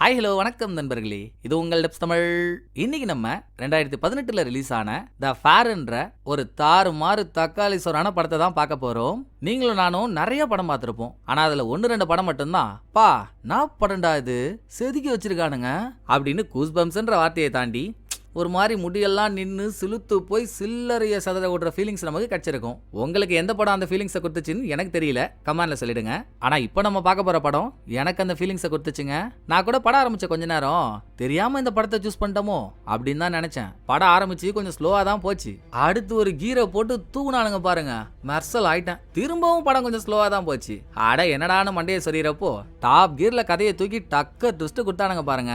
Hi hello வணக்கம் நண்பர்களே, இது உங்கள் டெப்ஸ் தமிழ். இன்னைக்கு நம்ம 2018 ரிலீஸ் ஆன த ஃபேர்ன்ற ஒரு தாறுமாறு தக்காளி சோறான படத்தை தான் பார்க்க போறோம். நீங்களும் நானும் நிறைய படம் பார்த்துருப்போம். ஆனா அதுல 1-2 படம் மட்டும்தான் பா நான் படம்டா இது செதுக்கி வச்சிருக்கானுங்க அப்படின்னு கூஸ் பம்ப்ஸ்ன்ற வார்த்தையை தாண்டி ஒரு மாதிரி முடியெல்லாம் நின்று சிலுத்து போய் சில்லறைய சதற ஓடுற ஃபீலிங்ஸ் நமக்கு கிடைச்சிருக்கும். உங்களுக்கு எந்த படம் அந்த ஃபீலிங்ஸை கொடுத்துச்சுன்னு எனக்கு தெரியல, கமெண்ட்ல சொல்லிடுங்க. ஆனா இப்போ நம்ம பார்க்க போற படம் எனக்கு அந்த ஃபீலிங்ஸை கொடுத்துச்சுங்க. நான் கூட படம் ஆரம்பிச்ச கொஞ்ச நேரம் தெரியாம இந்த படத்தை சூஸ் பண்ணிட்டோமோ அப்படின்னு தான் நினைச்சேன். படம் ஆரம்பிச்சு கொஞ்சம் ஸ்லோவா தான் போச்சு. அடுத்து ஒரு கீரை போட்டு தூக்குனானுங்க பாருங்க, மெர்சல் ஆயிட்டேன். திரும்பவும் படம் கொஞ்சம் ஸ்லோவா தான் போச்சு. அட என்னடான்னு மண்டையை சொல்லிடுறப்போ டாப் கீர்ல கதையை தூக்கி டக்க ட்விஸ்ட் கொடுத்தானுங்க பாருங்க,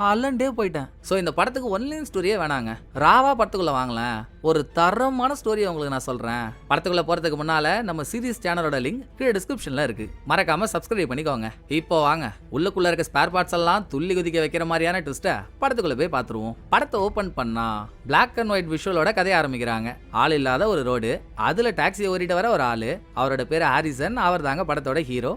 அல்லண்டே போயிட்டேன். ஸோ இந்த படத்துக்கு ஒன்லைன் ஸ்டோரியே வேணாங்க, ராவா படத்துக்குள்ள வாங்கலாம். ஒரு தரமான ஸ்டோரியை உங்களுக்கு நான் சொல்றேன். படத்துக்குள்ள போறதுக்கு முன்னால நம்ம சீரிஸ் சேனலோட லிங்க் கீழே டிஸ்கிரிப்ஷன்ல இருக்கு, மறக்காம சப்ஸ்கிரைப் பண்ணிக்கோங்க. இப்போ வாங்க உள்ளுக்குள்ள இருக்க ஸ்பேர் பார்ட்ஸ் எல்லாம் துள்ளி குதிக்க வைக்கிற மாதிரியான ட்விஸ்ட்டை படத்துக்குள்ள போய் பார்த்துருவோம். படத்தை ஓபன் பண்ணா பிளாக் அண்ட் ஒயிட் விஷுவலோட கதையை ஆரம்பிக்கிறாங்க. ஆள் இல்லாத ஒரு ரோடு, அதுல டாக்ஸியை ஓட்டிட்டு வர ஒரு ஆளு, அவரோட பேரு ஹாரிசன். அவர் தாங்க படத்தோட ஹீரோ.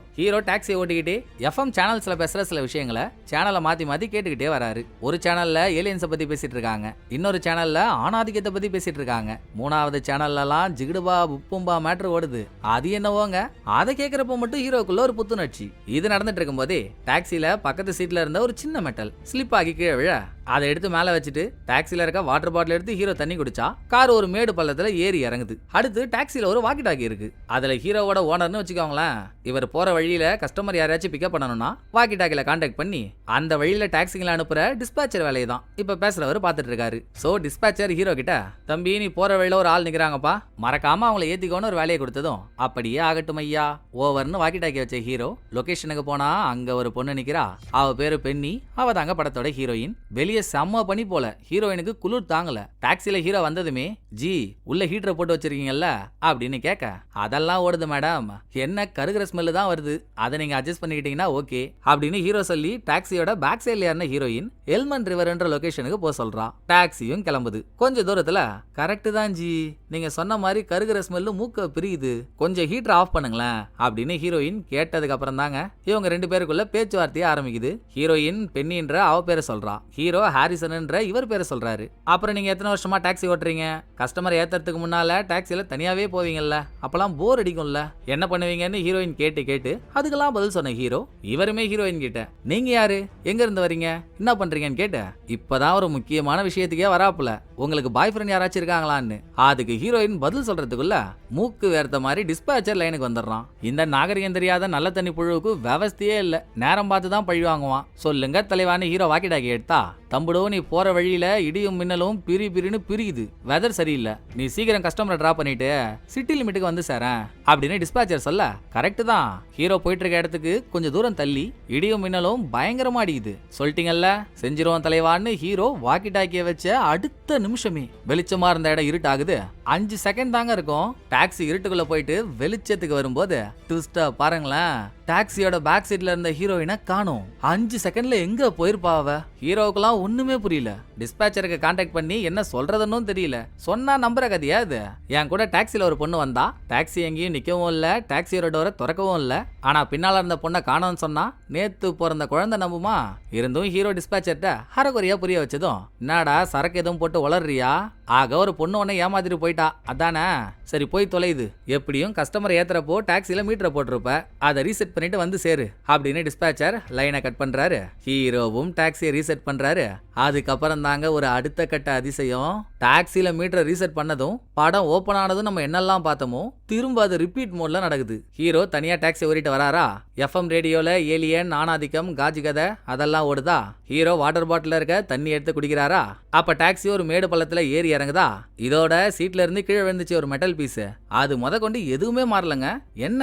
டாக்ஸியை ஓட்டிக்கிட்டே எஃப்எம் சேனல்ஸ்ல பேசுற சில விஷயங்களை சேனலை மாத்தி மாத்தி கேட்டுக்கிட்டே வராரு. ஒரு சேனல்ல ஏலியன்ஸை பத்தி பேசிட்டு இருக்காங்க, இன்னொரு சேனல்ல ஆணாதிக்கத்தை பத்தி பேசிட்டு இருக்காங்க, மூணாவது சேனல்ல எல்லாம் ஜிகிடுபா உப்பும்பா மேட்ரு ஓடுது. அது என்னவோங்க, அதை கேட்கிறப்ப மட்டும் ஹீரோக்குள்ள ஒரு புத்துணர்ச்சி. இது நடந்துட்டு இருக்கும் போதே டாக்ஸில பக்கத்து சீட்ல இருந்த ஒரு சின்ன மெட்டல் ஸ்லிப் ஆகி கீழே விழ அதை எடுத்து மேல வச்சுட்டு டாக்ஸில இருக்க வாட்டர் பாட்டில் எடுத்து ஹீரோ தண்ணி குடிச்சா கார் ஒரு மேடு பள்ளத்துல ஏறி இறங்குது. அடுத்து டாக்ஸில ஒரு வாக்கி டாக்கி இருக்கு, அதுல ஹீரோவோட ஓனர்னு வச்சுக்கோங்களேன். இவர் போற வழியில கஸ்டமர் யாரையாச்சும் பிக்கப் பண்ணணும்னா வாக்கி டாக்கில கான்டாக்ட் பண்ணி அந்த வழியில டாக்ஸிகளை அனுப்புற டிஸ்பேச்சர் வேலையை தான் இப்ப பேசுறவர் பார்த்துட்டு இருக்காரு. சோ டிஸ்பேச்சர் ஹீரோ கிட்ட, தம்பி நீ போற வழியில ஒரு ஆள் நிக்கிறாங்கப்பா, மறக்காம அவங்களை ஏத்திக்கோன்னு ஒரு வேலையை கொடுத்ததும் அப்படியே ஆகட்டும் ஐயா ஓவர்னு வாக்கி டாக்கி வச்ச ஹீரோ லொகேஷனுக்கு போனா அங்க ஒரு பொண்ணு நிக்கிறா. அவ பேரு பென்னி, அவ தாங்க படத்தோட ஹீரோயின். வெளியே செம்ம பண்ணி போல, ஹீரோயினுக்கு குளிர் தாங்கல. டாக்ஸில ஹீரோ வந்ததுமே ஜி உள்ள ஹீட்டரை போட்டு வச்சிருக்கீங்கல்ல அப்படின்னு கேட்க, அதெல்லாம் ஓடுது மேடம், என்ன கருகிற ஸ்மெல்லு தான் வருது, அதை நீங்க அட்ஜஸ்ட் பண்ணிக்கிட்டீங்கன்னா ஓகே அப்படின்னு ஹீரோ சொல்லி டாக்ஸியோட பேக் சைட்ல ஏறின ஹீரோயின் எல்மன் ரிவர்ன்ற லொகேஷனுக்கு போக சொல்றா. டாக்ஸியும் கிளம்புது. கொஞ்ச தூரத்துல கரெக்ட் தான் ஜி, நீங்க சொன்ன மாதிரி கருகிற ஸ்மெல்லு மூக்க பிரியுது, கொஞ்சம் ஹீட்டர் ஆஃப் பண்ணுங்களேன் அப்படின்னு ஹீரோயின் கேட்டதுக்கு அப்புறம் தாங்க இவங்க ரெண்டு பேருக்குள்ள பேச்சுவார்த்தையே ஆரம்பிக்குது. ஹீரோயின் பெண்ணின்ற அவ பேரை சொல்றா, ஹீரோ ஹாரிசன்ன்ற இவர் பேரை சொல்றாரு. அப்புறம் நீங்க எத்தனை வருஷமா டாக்ஸி ஓட்டுறீங்க, கஸ்டமர் ஏத்துறதுக்கு முன்னால டாக்ஸில தனியாவே போவீங்கல்ல, அப்பெல்லாம் போர் அடிக்கும்ல, என்ன பண்ணுவீங்கன்னு ஹீரோயின் கேட்டு அதுக்கெல்லாம் பதில் சொன்ன ஹீரோ. இவருமே ஹீரோயின் கிட்ட, நீங்க யாரு, எங்க இருந்து வரீங்க, என்ன பண்றீங்கன்னு கேட்ட, இப்பதான் ஒரு முக்கியமான விஷயத்துக்கே வராப்புல, உங்களுக்கு பாய் ஃப்ரெண்ட் யாராச்சும் இருக்காங்களான்னு. அதுக்கு ஹீரோயின் பதில் சொல்றதுக்குள்ள மூக்கு வேர்த்த மாதிரி டிஸ்பேச்சர் லைனுக்கு வந்துடுறான். இந்த நாகரிகம் தெரியாத நல்ல தண்ணி புழுவுக்கு விவஸ்தையே இல்ல, நேரம் பார்த்து தான் பழி வாங்குவான். சொல்லுங்க தலைவான்னு ஹீரோ வாக்கி டாக்கி எடுத்தா, தம்புடோ நீ போற வழியில இடியும் மின்னலும் பிரின்னு பிரியுது, வெதர் சரியில்லை, நீ சீக்கிரம் கஸ்டமரை டிராப் பண்ணிட்டு சிட்டி லிமிட்டுக்கு வந்து சேரேன் அப்படின்னு டிஸ்பேச்சர் சொல்ல, கரெக்ட் தான். ஹீரோ போயிட்டு இருக்க இடத்துக்கு கொஞ்சம் தூரம் தள்ளி இடியும் மின்னலும் பயங்கரமா அடிக்குது. சொல்லிட்டீங்கல்ல செஞ்சிருவோம் தலைவான்னு ஹீரோ வாக்கி டாக்கிய வச்ச அடுத்த நிமிஷமே வெளிச்சமா இருந்த இடம் இருட்டாகுது. 5 செகண்ட் தாங்க இருக்கும். டாக்ஸி இருட்டுக்குள்ள போயிட்டு வெளிச்சத்துக்கு வரும்போது ட்விஸ்டா பாருங்களேன், டாக்ஸியோட பேக் சீட்ல இருந்த ஹீரோயினை காணோம். 5 செகண்ட்ல எங்க போயிருப்பா அவ? ஹீரோவுக்குலாம் ஒண்ணுமே புரியல. டிஸ்பேச்சருக்கு கான்டாக்ட் பண்ணி என்ன சொல்றதுன்னு தெரியல. சொன்னா நம்புற கதையா இது? என் கூட டாக்ஸில ஒரு பொண்ணு வந்தா, டாக்ஸி எங்கேயும் நிக்கவும் இல்ல, டாக்ஸியோட டோரை திறக்கவும் இல்ல, ஆனா பின்னால இருந்த பொண்ணை காணோம்னு சொன்னா நேத்து பிறந்த குழந்தை நம்புமா? இருந்தும் ஹீரோ டிஸ்பேச்சர்ட்ட அரைக்குறையா புரிய வச்சதும், என்னடா சரக்கு எதுவும் போட்டு வளர்றியா, ஆக ஒரு பொண்ணு உன்னை ஏமாத்திட்டு போயிட்டா அதானே, சரி போய் தொலைது, எப்படியும் கஸ்டமர் ஏத்துறப்போ டாக்ஸில மீட்டரை போட்டிருப்ப, அதை ரீசெட் பண்ணிட்டு வந்து சேரு அப்படின்னு டிஸ்பேச்சர் லைனை கட் பண்றாரு. ஹீரோவும் டாக்ஸியை ரீசெட் பண்றாரு. அதுக்கப்புறம் தாங்க ஒரு அடுத்த கட்ட அதிசயம். டாக்ஸில மீட்டரை ரீசெட் பண்ணதும் படம் ஓபன் ஆனதும் நம்ம என்னெல்லாம் பார்த்தோமோ திரும்ப அது ரிப்பீட் மோட்ல நடக்குது. ஹீரோ தனியா டாக்ஸி ஓடிட்டு வராரா, எஃப்எம் ரேடியோல ஏலியன் ஆணாதிக்கம் காஜி கதை அதெல்லாம் ஓடுதா. ஹீரோ வாட்டர் பாட்டில இருக்க தண்ணி எடுத்து குடிக்கிறாரா, அப்ப டாக்ஸி ஒரு மேடு பள்ளத்துல ஏறி இறங்குதா. இதோட சீட்ல இருந்து கீழே விழுந்துச்சு ஒரு மெட்டல் பீஸ், அது கொண்டு எதுவுமே மாறலங்க. என்ன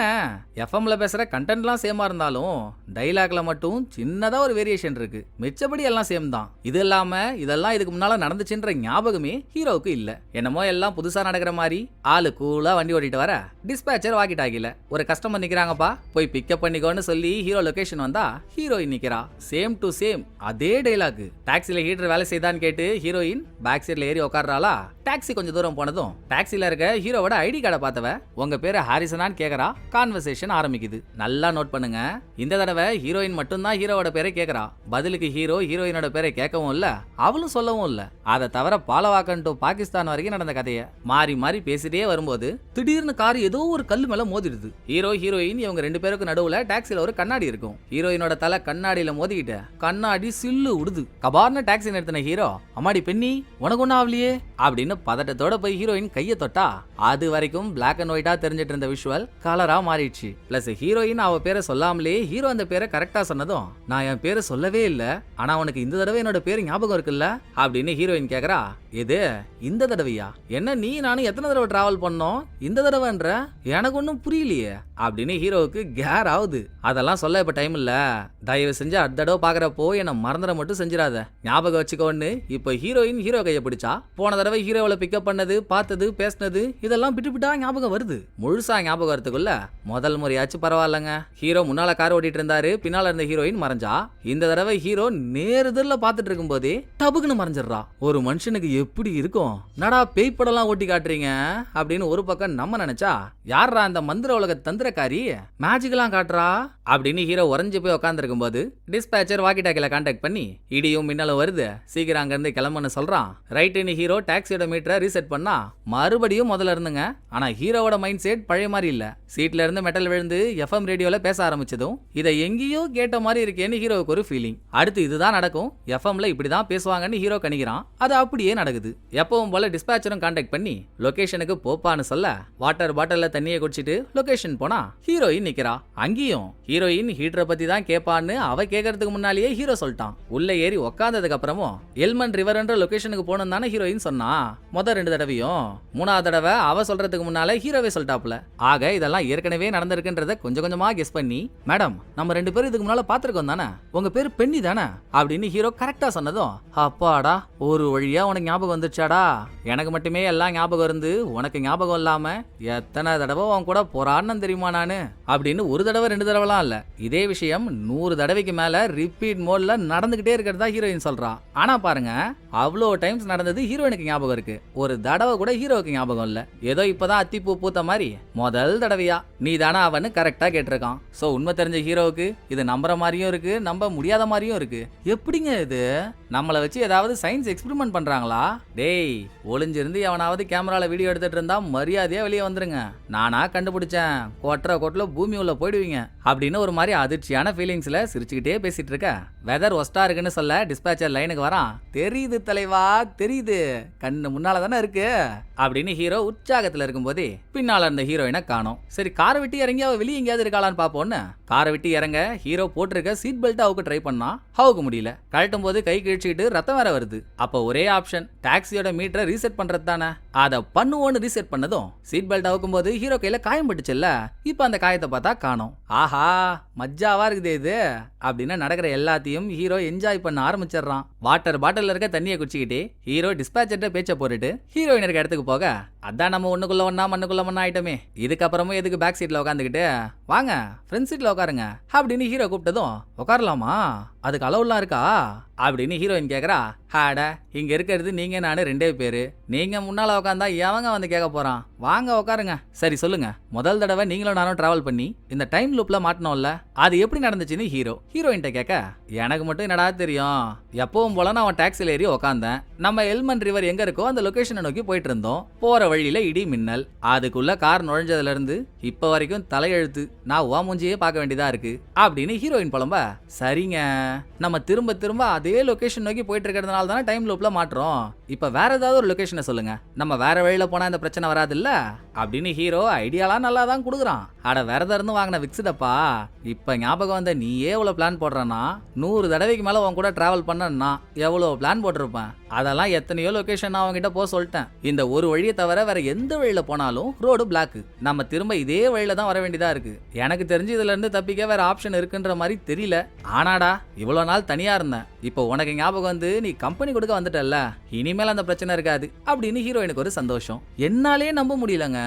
எஃப்எம்ல பேசுற கண்டென்ட்லாம் சேமா இருந்தாலும் டைலாக்ல மட்டும் சின்னதா ஒரு வேரியேஷன் இருக்கு, மிச்சபடி எல்லாம் சேம் தான். இது இல்லாம இதெல்லாம் இதுக்கு முன்னால நடந்துச்சுன்ற ஞாபகமே ஹீரோவுக்கு இல்ல. என்னமோ எல்லாம் புதுசா நடக்கிற மாதிரி ஆளு கூலா வண்டி ஓட்டிட்டு வர டிஸ்பேச்சர் வாக்கி டாக்கில ஒரு கஸ்டமர் நிக்கிறாங்கப்பா, போய் பிக்கப் பண்ணிக்கோன்னு சொல்லி ஹீரோ லொகேஷன் வந்தா ஹீரோயின் நிக்கிறா. சேம் டு சேம் அதே டைலாக். டாக்ஸில ஹீட்டர் வேலை செய்தான்னு கேட்டு ஹீரோயின் பேக் சைட்ல ஏறி உட்கார்றாளா, டாக்ஸி கொஞ்சம் தூரம் போனதும் டாக்ஸில இருக்க ஹீரோவோட ஐடி கார்டை பார்த்தவ உங்க பேரு ஹாரிசனான்னு கேக்குறா. கான்வர்சேஷன் ஆரம்பிக்குது. நல்லா நோட் பண்ணுங்க, இந்த தடவை ஹீரோயின் மட்டும்தான் ஹீரோவோட பேரை கேக்குறா. பதிலுக்கு ஹீரோ ஹீரோயினோட பேரை கேட்கவும் இல்ல, அவளும் சொல்லவும் இல்ல. அதை தவிர பாலவாக்கன் டு பாகிஸ்தான் வரைக்கும் நடந்த கதையை மாறி மாறி பேசிட்டே வரும்போது திடீர்னு கார் ஏதோ ஒரு கல்லு மேல மோதிடுது. ஹீரோ ஹீரோயின் இவங்க ரெண்டு பேருக்கு நடுவுல டாக்ஸில ஒரு கண்ணாடி இருக்கும். ஹீரோயினோட தலை கண்ணாடியில மோதிக்கிட்ட கண்ணாடி சில்லு உடுது. கபார்னு டாக்ஸி நிறுத்தின ஹீரோ, அம்மாடி பெண்ணி உனக்கு ஒன்னும் ஆகலையே அப்படின்னு பதட்டத்தோட போய் ஹீரோயின் கையை தொட்டா அது வரைக்கும் பிளாக் அண்ட் ஒயிட்டா தெரிஞ்சிட்டு இருந்த விஷுவல் கலரா மாறிடுச்சு. பிளஸ் ஹீரோயின் அவ பேரை சொல்லாமலே ஹீரோ அந்த பேரை கரெக்டா சொன்னதும், நான் என் பேரை சொல்லவே இல்ல, ஆனா உனக்கு இந்த தடவை என்னோட பேரு ஞாபகம் இருக்குல்ல அப்படின்னு ஹீரோயின் கேக்குறா. எது இந்த தடவையா? என்ன நீ நானும் எத்தனை தடவை டிராவல் பண்ணோம், இந்த தடவைன்ற எனக்கு ஒன்னும் புரியலையே அப்படின்னு ஹீரோவுக்கு கேர் ஆகுது. அதெல்லாம் சொல்ல இப்ப டைம் இல்ல, தயவு செஞ்சு அடுத்த தடவை பாக்குறப்போ என்ன மறந்துட மட்டும் செஞ்சிடாத, ஞாபகம் வச்சுக்கோன்னு இப்ப ஹீரோயின் ஹீரோ கையை பிடிச்சா. போன தடவை ஹீரோவை பிக்கப் பண்ணது, பார்த்தது, பேசினது இதெல்லாம் பிட்டு பிட்டா ஞாபகம் வருது. முழுசா ஞாபகம் வரதுக்குள்ள முதல் முறையாச்சும் பரவாயில்லங்க. ஹீரோ முன்னால கார் ஓட்டிட்டு இருந்தாரு, பின்னால இருந்த ஹீரோயின் மறைஞ்சா. இந்த தடவை ஹீரோ நேருதல்ல பாத்துட்டு இருக்கும் போதே டபுக்குன்னு மறைஞ்சிடறா. ஒரு மனுஷனுக்கு எப்படி இருக்கும், நடா பேய் படம்லாம் ஓட்டி காட்டுறீங்க அப்படின்னு ஒரு பக்கம் நம்ம நினைச்சா, யாரா அந்த மந்திர உலக தந்திரக்காரி மேஜிக் எல்லாம் காட்டுறா அப்படின்னு ஹீரோ உறைஞ்சு போய் உட்காந்துருக்கும் போது டிஸ்பேச்சர் வாக்கி டாக்கில கான்டாக்ட் பண்ணி இடியும் மின்னலும் வருது, சீக்கிரம் அங்க இருந்து கிளம்புன்னு சொல்றான். ரைட்டுன்னு ஹீரோ டாக்ஸியோட மீட்டரை ரீசெட் பண்ணா மறுபடியும் முதல்ல இருந்துங்க. ஆனா ஹீரோவோட மைண்ட் செட் பழைய மாதிரி இல்ல. சீட்ல இருந்து மெட்டல் விழுந்து எஃப்எம் ரேடியோல பேச ஆரம்பிச்சதும் இதை எங்கேயோ கேட்ட மாதிரி இருக்கேன்னு ஹீரோவுக்கு ஒரு ஃபீலிங். அடுத்து இதுதான் நடக்கும், எஃப்எம்ல இப்படிதான் பேசுவாங்கன்னு ஹீரோ கணிக்கிறான். அது அப்படியே நடக்குது. எப்பவும் போல டிஸ்பேச்சரும் கான்டாக்ட் பண்ணி லொகேஷனுக்கு போப்பான்னு சொல்ல வாட்டர் பாட்டில்ல தண்ணியை குடிச்சிட்டு லொகேஷன் போனா ஹீரோயின் நிக்கிறா. அங்கேயும் ஹீரோயின் ஹீட்டரை பத்தி தான் கேட்பான்னு அவ கேட்கறதுக்கு முன்னாலேயே ஹீரோ சொல்லிட்டான். உள்ள ஏறி உக்காந்ததுக்கு அப்புறமும் எல்மன் ரிவர்ன்ற லொகேஷனுக்கு போகணும் தானே ஹீரோயின் சொன்னா. முதல் 2 தடவையும், 3ஆவது தடவை அவ சொல்றதுக்கு முன்னால ஹீரோவே சொல்லிட்டாப்ல. ஆக இதெல்லாம் ஏற்கனவே நடந்திருக்குன்றத கொஞ்சம் கொஞ்சமா கெஸ் பண்ணி, மேடம் நம்ம 2 பேரும் இதுக்கு முன்னால பாத்துருக்கோம் தானே, உங்க பேரு பெண்ணி தானே அப்படின்னு ஹீரோ கரெக்டா சொன்னதும், அப்பாடா ஒரு வழியா உனக்கு ஞாபகம் வந்துச்சாடா. எனக்கு மட்டுமே எல்லாம் ஞாபகம் இருந்து உனக்கு ஞாபகம் இல்லாம எத்தனை தடவை உன் கூட போராடணும் தெரியுமா நானு அப்படின்னு 1 தடவை 2 தடவைலாம் இல்ல, இதே விஷயம் 100 தடவைக்கு மேல ரிப்பீட் மோட்ல நடந்துகிட்டே இருக்கிறதா ஹீரோயின் சொல்றா. ஆனா பாருங்க, அவ்வளோ டைம்ஸ் நடந்தது ஹீரோயினுக்கு ஞாபகம் இருக்கு, ஒரு தடவை கூட ஹீரோவுக்கு ஞாபகம் இல்ல. ஏதோ இப்பதான் அத்திப்பூ பூத்த மாதிரி முதல் தடவையா நீ தானே அவனு கரெக்டா கேட்டிருக்கான். சோ உண்மை தெரிஞ்ச ஹீரோவுக்கு இது நம்புற மாதிரியும் இருக்கு, நம்ப முடியாத மாதிரியும் இருக்கு. எப்படிங்க இது, நம்மளை வச்சு ஏதாவது சயின்ஸ் எக்ஸ்பெரிமெண்ட் பண்றாங்களா? டேய் ஒளிஞ்சிருந்து எவனாவது கேமரால வீடியோ எடுத்துட்டு இருந்தா மரியாதையா வெளியே வந்துருங்க, நானா கண்டுபிடிச்சேன் கொட்டுல பூமி உள்ள போயிடுவீங்க அப்படின்னு ஒரு மாதிரி அதிர்ச்சியான ஃபீலிங்ஸ்ல சிரிச்சுக்கிட்டே பேசிட்டு இருக்க. வெதர் ஒஸ்டா இருக்குன்னு சொல்ல டிஸ்பேச்சர் லைனுக்கு வரான். தெரியுது தலைவா தெரியுது, கண்ணு முன்னால தானே இருக்கு அப்படின்னு ஹீரோ உற்சாகத்துல இருக்கும்போதே பின்னால இருந்த ஹீரோயினை காணோம். சரி காரை விட்டு இறங்கி அவ வெளியே எங்கேயாவது இருக்காளான்னு பாப்போன்னு காரை விட்டு இறங்க ஹீரோ போட்டிருக்க சீட் பெல்ட் அவுக்க ட்ரை பண்ணா. அவுக்க முடியல. கழட்டும் போது கை கிழிச்சுக்கிட்டு ரத்தம் வேற வருது. அப்போ ஒரே ஆப்ஷன் டாக்ஸியோட மீட்டரை ரீசெட் பண்றது தானே. அதை பண்ணுவோன்னு ரீசெட் பண்ணதும் சீட் பெல்ட் அவுக்கும் போது ஹீரோ கையில காயம் பட்டுச்சுல்ல, இப்ப அந்த காயத்தை பார்த்தா காணோம். ஆஹா மஜ்ஜாவா இருக்குது இது அப்படின்னு நடக்கிற எல்லாத்தையும் ஹீரோ என்ஜாய் பண்ண ஆரம்பிச்சிடறான். வாட்டர் பாட்டில் இருக்க தண்ணியை குடிச்சிக்கிட்டே ஹீரோ டிஸ்பேச்சர்ட்ட பேச்ச போட்டுட்டு ஹீரோயின் இருக்க இடத்துக்கு போக, அதான் நம்ம ஒண்ணுக்குள்ள ஒண்ணா மண்ணுக்குள்ள மண்ணா ஆயிட்டமே, இதுக்கப்புறமும் எதுக்கு பேக் சீட்ல உட்காந்துக்கிட்டு, வாங்க ஃப்ரண்ட் சீட்ல உட்காருங்க அப்படின்னு ஹீரோ கூப்பிட்டதும், உட்காரலாமா அதுக்கு அளவுலாம் இருக்கா அப்படின்னு ஹீரோயின் கேக்குறா. ஹாட இங்க இருக்கிறது நீங்க நானு 2 பேரு, நீங்க முன்னால உட்காந்தா எவங்க வந்து கேட்க போறான், வாங்க உட்காருங்க. சரி சொல்லுங்க, முதல் தடவை நீங்களும் நானும் டிராவல் பண்ணி இந்த டைம் லூப்ல மாட்டணும்ல, அது எப்படி நடந்துச்சுன்னு ஹீரோயின்ட்ட கேட்க, எனக்கு மட்டும் என்னடா தெரியும், எப்பவும் போல நான் டாக்ஸில ஏறி உட்காந்தேன், நம்ம எல்மன் ரிவர் எங்க இருக்கோ அந்த லொகேஷனை நோக்கி போயிட்டு இருந்தோம், போற வழியில இடி மின்னல், அதுக்குள்ள கார் நுழைஞ்சதுல இருந்து இப்ப வரைக்கும் தலையெழுத்து, நான் உன் மூஞ்சியே பார்க்க வேண்டியதா இருக்கு அப்படின்னு ஹீரோயின் புலம்ப. சரிங்க நம்ம திரும்ப திரும்ப அதே லொகேஷன் நோக்கி போயிட்டு இருக்கிறதுனால தானே டைம் லூப்ல மாற்றோம், இப்ப வேற ஏதாவது ஒரு லொகேஷனை சொல்லுங்க, நம்ம வேற வழியில போனா இந்த பிரச்சனை வராது இல்ல அப்படின்னு ஹீரோ ஐடியாலாம் நல்லா தான் கொடுக்குறான். அட விரதம் இருந்து வாங்கின விக்ஸுடப்பா, இப்ப ஞாபகம் வந்த நீயே எவ்வளவு பிளான் போடுறனா, 100 தடவைக்கு மேல உன் கூட டிராவல் பண்ணா எவ்வளவு பிளான் போட்டிருப்பேன், அதெல்லாம் எத்தனையோ லொகேஷன் நான் அவங்ககிட்ட போக சொல்லிட்டேன், இந்த ஒரு வழியை தவிர வேற எந்த வழியில போனாலும் ரோடு பிளாக். நம்ம திரும்ப இதே வழியில தான் வர வேண்டியதா இருக்கு. எனக்கு தெரிஞ்சு இதுல இருந்து தப்பிக்க வேற ஆப்ஷன் இருக்குன்ற மாதிரி தெரியல. ஆனாடா இவ்வளவு நாள் தனியா இருந்தேன், இப்போ உனக்கு ஞாபகம் வந்து நீ கம்பெனி கொடுக்க வந்துட்டல்ல, இனிமேல் அந்த பிரச்சனை இருக்காது அப்படின்னு ஹீரோயினுக்கு ஒரு சந்தோஷம். என்னாலே நம்ப முடியலங்க.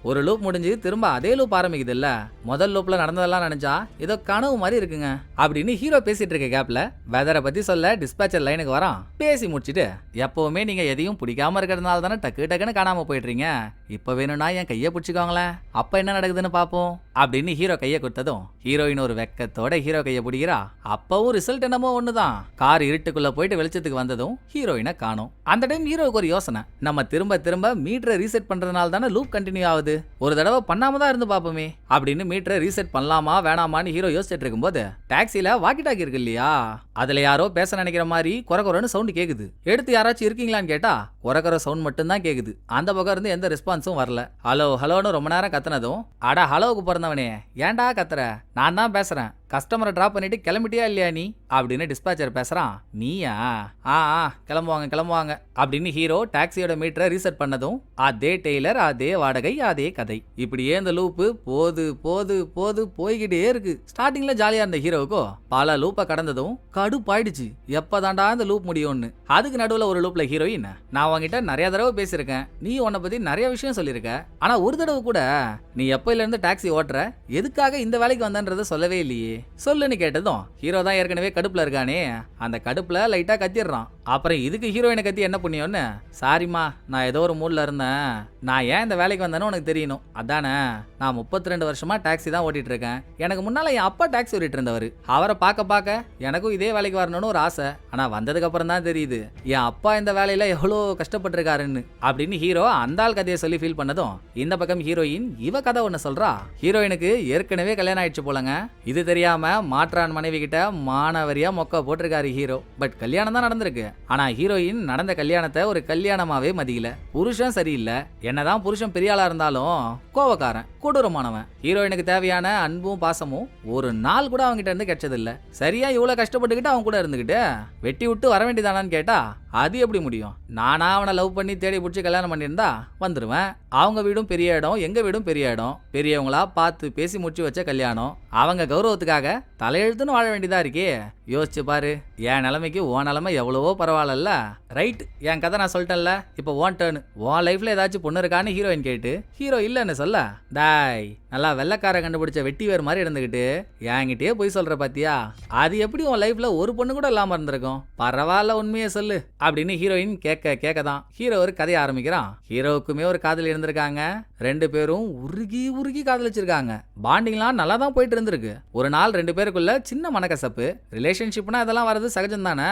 ஒரு லூப் முடிஞ்சு திரும்ப அதே லூப் ஆரம்பிக்குது இல்ல. முதல் லூப்ல நடந்ததெல்லாம் நினைச்சா ஏதோ கனவு மாதிரி இருக்குங்க அப்படின்னு ஹீரோ பேசிட்டு இருக்க கேப்ல வெதரை பத்தி சொல்ல டிஸ்பேச்சர் லைனுக்கு வரான். பேசி முடிச்சுட்டு, எப்பவுமே நீங்க எதையும் பிடிக்காம இருக்கிறதுனால தானே டக்கு டக்குன்னு காணாம போயிடுறீங்க, இப்ப வேணும்னா என் கையை பிடிச்சிக்கோங்களேன், அப்ப என்ன நடக்குதுன்னு பாப்போம் அப்படின்னு ஹீரோ கையை கொடுத்ததும் ஹீரோயின் ஒரு வெக்கத்தோட ஹீரோ கையை பிடிக்கிறா. அப்பவும் ரிசல்ட் என்னமோ ஒண்ணுதான். கார் இருட்டுக்குள்ள போயிட்டு வெளிச்சத்துக்கு வந்ததும் ஹீரோயினை காணோம். அந்த டைம் ஹீரோவுக்கு ஒரு யோசனை, நம்ம திரும்ப திரும்ப மீட்டரை ரீசெட் பண்றதுனால தானே லூப் கண்டினியூ ஆகுது, ஒரு தடவை பண்ணாம தான் இருந்து பாப்போமே அப்படின்னு மீட்டரை ரீசெட் பண்ணலாமா வேணாமான்னு ஹீரோ யோசிச்சுட்டு இருக்கும்போது டாக்ஸில வாக்கி டாக்கி இருக்கு இல்லையா, அதுல யாரோ பேச நினைக்கிற மாதிரி குறகுறன்னு சவுண்ட் கேக்குது. எடுத்து யாராச்சும் இருக்கீங்களான்னு கேட்டா குறகுற சவுண்ட் மட்டும் தான் கேக்குது. அந்த பக்கம் இருந்து எந்த ரெஸ்பான்ஸும் வரல. ஹலோ ஹலோன்னு ரொம்ப நேரம் கத்துனதும், அட ஹலோவுக்கு பிறந்தவனே ஏன்டா கத்துற, நான் தான் பேசுறேன், கஸ்டமரை டிராப் பண்ணிட்டு கிளம்பிட்டியா இல்லையா நீ அப்படின்னு டிஸ்பேச்சர் பேசுறான். நீயா? ஆ கிளம்புவாங்க கிளம்புவாங்க அப்படின்னு ஹீரோ டாக்ஸியோட மீட்டரை ரீசெட் பண்ணதும் அதே டெய்லர், அதே வாடகை, அதே கதை. இப்படியே இந்த லூப்பு போது போது போது போய்கிட்டே இருக்கு. ஸ்டார்டிங்ல ஜாலியா இருந்த ஹீரோவுக்கோ பல லூப்பை கடந்ததும் கடுப்பாயிடுச்சு, எப்பதான்டா இந்த லூப் முடியும்னு. அதுக்கு நடுவுல ஒரு லூப்ல ஹீரோயின், நான் உன்கிட்ட நிறைய தடவை பேசியிருக்கேன், நீ உன்னை பத்தி நிறைய விஷயம் சொல்லியிருக்க, ஆனா ஒரு தடவை கூட நீ எப்பயில இருந்து டாக்ஸி ஓட்டுற, எதுக்காக இந்த வேலைக்கு வந்தன்றத சொல்லவே இல்லையே, சொல்லுன்னு கேட்டதும் ஹீரோ தான் ஏற்கனவே கடுப்புல இருக்கானே, அந்த கடுப்புல லைட்டா கத்திடுறான். அப்புறம் இதுக்கு ஹீரோயினை கத்தி என்ன புண்ணியம்னு, சாரிமா நான் ஏதோ ஒரு மூட்ல இருந்தேன், நான் ஏன் இந்த வேலைக்கு வந்தேன்னு உனக்கு தெரியணும் அதானே, நான் 32 வருஷமா டாக்ஸி தான் ஓட்டிட்டு இருக்கேன், எனக்கு முன்னால என் அப்பா டாக்ஸி ஓட்டிட்டு இருந்தவர், அவரை பார்க்க பார்க்க எனக்கும் இதே வேலைக்கு வரணும்னு ஒரு ஆசை, ஆனா வந்ததுக்கு அப்புறம் தான் தெரியுது என் அப்பா இந்த வேலையில எவ்வளோ கஷ்டப்பட்டிருக்காருன்னு அப்படின்னு ஹீரோ அந்த ஆள் கதையை சொல்லி ஃபீல் பண்ணதும் இந்த பக்கம் ஹீரோயின் இவ கதை ஒண்ணு சொல்றா. ஹீரோயினுக்கு ஏற்கனவே கல்யாணம் ஆயிடுச்சு போலங்க. இது தெரியாம மாற்றான் மனைவி கிட்ட மானவரியா மொக்க போட்டிருக்காரு ஹீரோ. பட் கல்யாணம் தான் நடந்திருக்கு. ஆனா ஹீரோயின் நடந்த கல்யாணத்தை ஒரு கல்யாணமாவே மதிக்கல. புருஷன் சரியில்லை, என்னதான் புருஷன் பெரிய ஆளா இருந்தாலும் கோவக்காரன், கொடூரமானவன். ஹீரோயினுக்கு தேவையான அன்பும் பாசமும் ஒரு நாள் கூட அவங்க கிட்ட இருந்து கிடைச்சது இல்ல. சரியா இவ்வளவு கஷ்டப்பட்டுக்கிட்டு அவங்க கூட இருந்துகிட்டு வெட்டி விட்டு வர வேண்டியதானான்னு கேட்டா அது எப்படி முடியும்? நானா அவனை லவ் பண்ணி தேடி பிடிச்சி கல்யாணம் பண்ணியிருந்தா வந்துருவேன். அவங்க வீடும் பெரிய இடம், எங்க வீடும் பெரிய இடம், பெரியவங்களா பார்த்து பேசி முடிச்சு வச்ச கல்யாணம், அவங்க கௌரவத்துக்காக தலையெழுத்துன்னு வாழ வேண்டியதா இருக்கே. யோசிச்சு பாரு, என் நிலைமைக்கு உன் நிலைமை எவ்வளவோ பரவாயில்ல. ரைட், என் கதை நான் சொல்லிட்டேன்ல, இப்போ ஓன் டர்ன். உன் லைஃப்ல ஏதாச்சும் பொண்ணு இருக்கான்னு ஹீரோயின் கேட்டு ஹீரோ இல்லன்னு சொல்ல, டாய் நல்லா வெள்ளக்கார கண்டுபிடிச்ச வெட்டி வேறு மாதிரி இருந்துகிட்டு என்கிட்டயே போய் சொல்ற பாத்தியா, அது எப்படி உன் லைஃப்ல ஒரு பொண்ணு கூட இல்லாம இருந்திருக்கும், பரவாயில்ல உண்மையை சொல்லு அப்படின்னு ஹீரோயின் கேட்க தான் ஹீரோ ஒரு கதையை ஆரம்பிக்கிறான். ஹீரோவுக்குமே ஒரு காதல் இருந்திருக்காங்க, ரெண்டு பேரும் உருகி உருகி காதலிச்சிருக்காங்க. பாண்டிங்லாம் நல்லா தான் போயிட்டு இருந்திருக்கு. ஒரு நாள் ரெண்டு பேருக்குள்ள சின்ன மனக்கசப்பு, ரிலேஷன்ஷிப்னா இதெல்லாம் வரது சகஜம் தானே,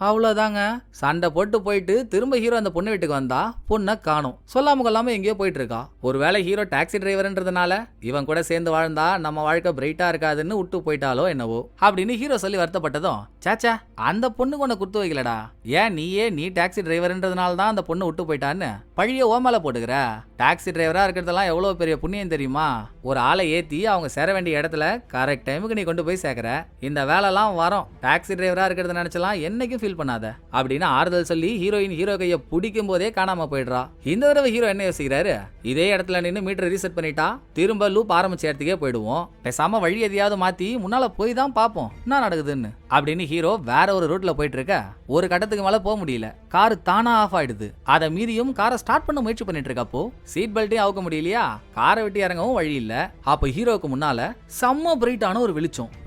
அவ்வளவுதாங்க. சண்டை போயிட்டு திரும்ப ஹீரோ அந்த பொண்ணு வீட்டுக்கு வந்தா பொண்ணை காணும், சொல்லாம கொள்ளாம எங்கேயோ போயிட்டு இருக்கா. ஒருவேளை ஹீரோ டாக்ஸி டிரைவர்ன்றதுனால இவன் கூட சேர்ந்து வாழ்ந்தா நம்ம வாழ்க்கை பிரைட்டா இருக்காதுன்னு விட்டு போயிட்டாலோ என்னவோ அப்படின்னு ஹீரோ சொல்லி வருத்தப்பட்டதும், சாச்சா அந்த பொண்ணுக்கு உன்னை குடுத்து வைக்கலடா, ஏன் நீ டாக்ஸி டிரைவர்ன்றதுனால தான் அந்த பொண்ணு விட்டு போயிட்டான்னு பழிய ஓமேல போட்டுக்கிற. டாக்ஸி டிரைவரா இருக்கிறதெல்லாம் எவ்வளவு பெரிய புண்ணியம் தெரியுமா? ஒரு ஆளை ஏத்தி அவங்க சேர வேண்டிய இடத்துல கரெக்ட் டைமுக்கு நீ கொண்டு போய் சேர்க்கிற, இந்த வேலைலாம் வரும். டாக்ஸி டிரைவரா இருக்கிறத நினைச்சலாம் என்னைக்கும் ஃபீல் பண்ணாத அப்படின்னு ஆறுதல் சொல்லி ஹீரோயின் ஹீரோ கையை பிடிக்கும் போதே காணாம போயிடுறா. இந்த தடவை ஹீரோ என்ன யோசிக்கிறாரு, இதே இடத்துல நின்று மீட்டர் ரீசெட் பண்ணிட்டா திரும்ப லூப் ஆரம்பிச்ச இடத்துக்கே போயிடுவோம், பேசாம வழி எதையாவது மாத்தி முன்னால போய் தான் பார்ப்போம் என்ன நடக்குதுன்னு அப்படின்னு ஹீரோ வேற ஒரு ரூட்ல போயிட்டு இருக்க. ஒரு கட்டத்துக்கு மேல போக முடியல, கார் தானா ஆஃப் ஆயிடுது. அதை மீறியும் காரை ஸ்டார்ட் பண்ண முயற்சி பண்ணிட்டு இருக்கப்போ சீட் பெல்ட்டையும் அவுக்க முடியலையா, காரை விட்டு இறங்கவும் வழி இல்ல. அப்ப ஹீரோக்கு முன்னால செம்ம பிரைட்டான ஒரு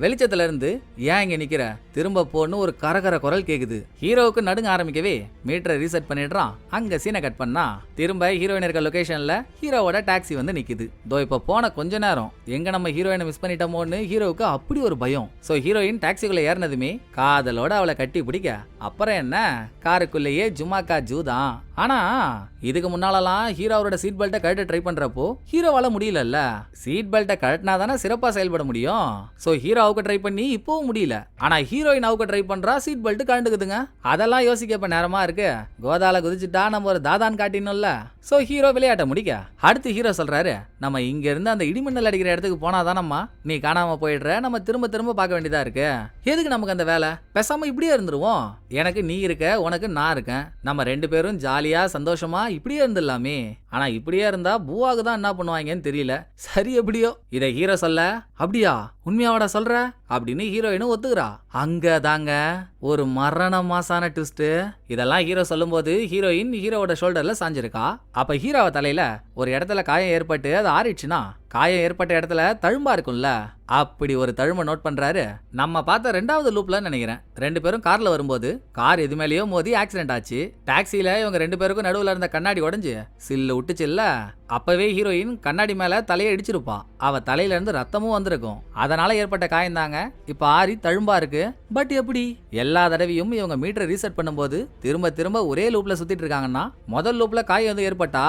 வெளிச்சத்துல இருந்து ஏன் இங்க நிக்கிற, திரும்ப போன்னு ஒரு கரகர குரல் கேக்குது. ஹீரோவுக்கு நடுங்க ஆரம்பிக்கவே மீட்டரை ரீசெட் பண்ணிடுறான். அங்க சீனை கட் பண்ணா திரும்ப ஹீரோயின் இருக்க லொகேஷன்ல ஹீரோவோட டாக்ஸி வந்து நிக்குது. தோ இப்ப போன கொஞ்ச நேரம் எங்க நம்ம ஹீரோயினை மிஸ் பண்ணிட்டோமோன்னு ஹீரோவுக்கு அப்படி ஒரு பயம். சோ ஹீரோயின் டாக்ஸிக்குள்ள ஏறினதுமே காதலோட அவளை கட்டி பிடிக்க, அப்புறம் என்ன காருக்குள்ளேயே ஜுமாக்கா ஜூதான். ஆனா இதுக்கு முன்னாலலாம் ஹீரோ அவரோட சீட் பெல்ட்டை கழட்ட ட்ரை பண்றப்போ ஹீரோவால முடியலல்ல, சீட் பெல்ட்டை கழட்டினா தானே சிறப்பா செயல்பட முடியும். சோ ஹீரோவுக்கு ட்ரை பண்ணி இப்பவும் முடியல, ஆனா ஹீரோயின் அவுக்க ட்ரை பண்றா, சீட் பெல்ட் கழண்டுக்குதுங்க. அதெல்லாம் யோசிக்க இப்ப நேரமா இருக்கு, கோதால குதிச்சுட்டா நம்ம ஒரு தாதான் காட்டினோம்ல. சோ ஹீரோ விளையாட்ட முடிக்க அடுத்து ஹீரோ சொல்றாரு, நம்ம இங்க இருந்து அந்த இடிமின்னல் அடிக்கிற இடத்துக்கு போனாதானம்மா நீ காணாம போயிடுற, நம்ம திரும்ப திரும்ப பார்க்க வேண்டியதா இருக்கு, எதுக்கு நமக்கு அந்த வேலை, பேசாம இப்படியே இருந்துருவோம், எனக்கு நீ இருக்க உனக்கு நான் இருக்கேன், நம்ம ரெண்டு பேரும் ஜாலியா ஜாலியா சந்தோஷமா இப்படியே இருந்துடலாமே. ஆனா இப்படியே இருந்தா பூவாக்கு தான் என்ன பண்ணுவாங்கன்னு தெரியல. சரி எப்படியோ இதை ஹீரோ சொல்ல, அப்படியா உண்மையாவடா சொல்ற அப்படின்னு ஹீரோயினும் ஒத்துக்கிறா. அங்க தாங்க ஒரு மரண மாசான ட்விஸ்ட். இதெல்லாம் ஹீரோ சொல்லும் போது ஹீரோயின் ஹீரோவோட ஷோல்டர்ல சாஞ்சிருக்கா. அப்ப ஹீரோவ தலையில ஒரு இடத்துல காயம் ஏற்பட்டு அது ஆறிடுச்சுன்னா காயம் ஏற்பட்ட இடத்துல தழும்பா இருக்கும்ல, அப்படி ஒரு தழும்ப நோட் பண்றாரு. நம்ம பார்த்த 2வது லூப்ல நினைக்கிறேன். 2 பேரும் கார்ல வரும்போது கார் எது மேலேயோ மோதி ஆக்சிடென்ட் ஆச்சு. டாக்ஸில இவங்க 2 பேருக்கும் நடுவுல இருந்த கண்ணாடி உடைஞ்சு சில்லு விட்டுச்சுல்ல. அப்பவே ஹீரோயின் கண்ணாடி மேல தலையை இடிச்சிருப்பா. அவ தலையில இருந்து ரத்தமும் வந்திருக்கும். அதனால ஏற்பட்ட காயம் தாங்க இப்ப ஆறி தழும்பா இருக்கு. பட் எப்படி எல்லா தடவையும் இவங்க மீட்டரை ரீசெட் பண்ணும்போது திரும்ப திரும்ப ஒரே லூப்ல சுத்திட்டு இருக்காங்கன்னா முதல் லூப்ல காயம் எதுவும் ஏற்பட்டா